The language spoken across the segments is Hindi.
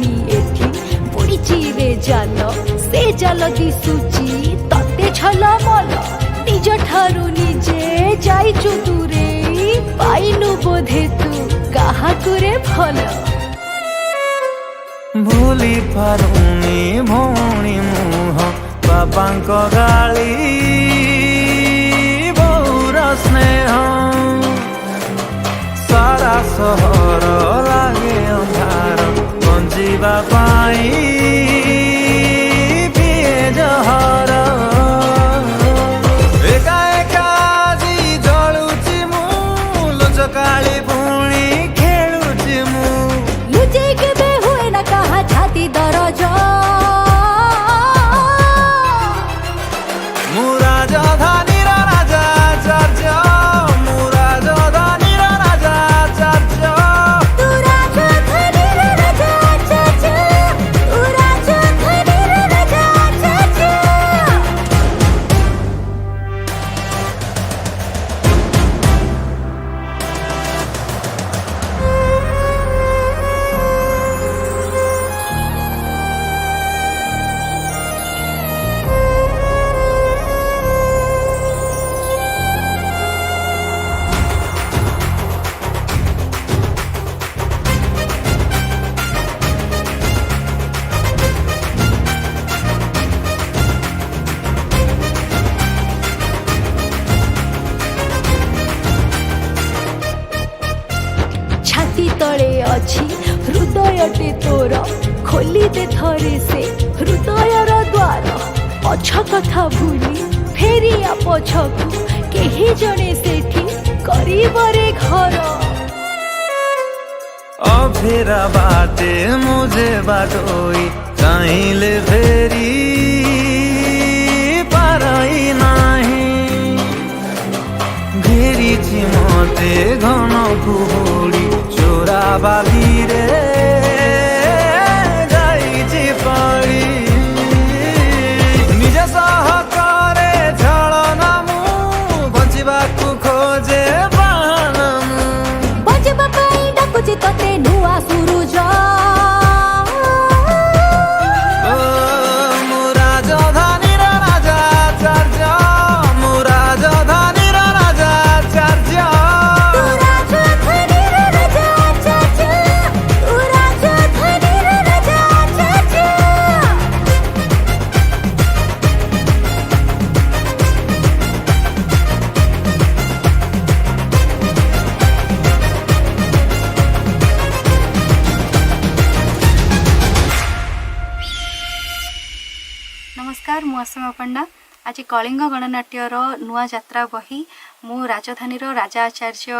नाई एठी बुड़ीची रे जाल से जाल दिसुची तते छल मल निज ठारू निजे जाइचु दूरे पाइनु बोधे तू काहाकु रे भल भूली पारुनी भौणी मुह बाबांक गाली बहुर स्नेह सारा सहर लागे अंधार बंजीवा पाई पिए जहर एका एका जी जलुची मु लचकाली पुणी खेलुची मु लुचे केबे हुए ना कहा छाती दरज मुराजधानीर राजाचार्य मुराजधानीर राजाचार्य तू राजधानीर राजाचार्य तू राजधानीर राजाचार्य छाती तले अछि हृदयटे तोर खोली दे थरे से हृदयर द्वार पछ कथा भूली फेरिया पछकु केही जणे सेठी करिबरे घर अफेरा बाटे मुझे बाटोई चाहिले फेरी पारई नाही घेरिछि मते घन कुहुडी चोरा बालीरे जाइछि पड़ी निज सहकारे झळना मु बଞ୍ଚିବାକୁ खोजे बाण मु बजबा पाई डाकुची तते नुआ सुरुज मुराजधानीर राजाचार्य मुराजधानीर राजाचार्य तू राजधानीर राजाचार्य तू राजधानीर राजाचार्य नमस्कार मु असमा पंडा आज कलिंग गणनाट्यर नुआ यात्रा बही मु राजधानी राजा आचार्य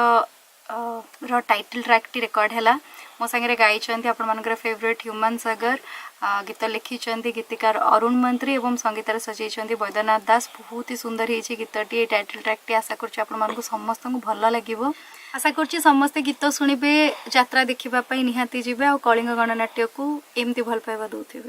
टाइटल ट्रैक टी रेकर्ड है मो सागे गाई आपण मान फेवरेट ह्यूमन सागर गीत लिखिं गीतिकार अरुण मंत्री और संगीतार सजाई बैद्यनाथ दास बहुत ही सुंदर होती गीतटी टाइटल ट्रैक टी आशा कर समस्त भल लगे आशा कर समस्ते गीत शुणे यात्रा देखा निहाती जी आ कलिंग गणनाट्य को एमती भल पाइबा दौथे।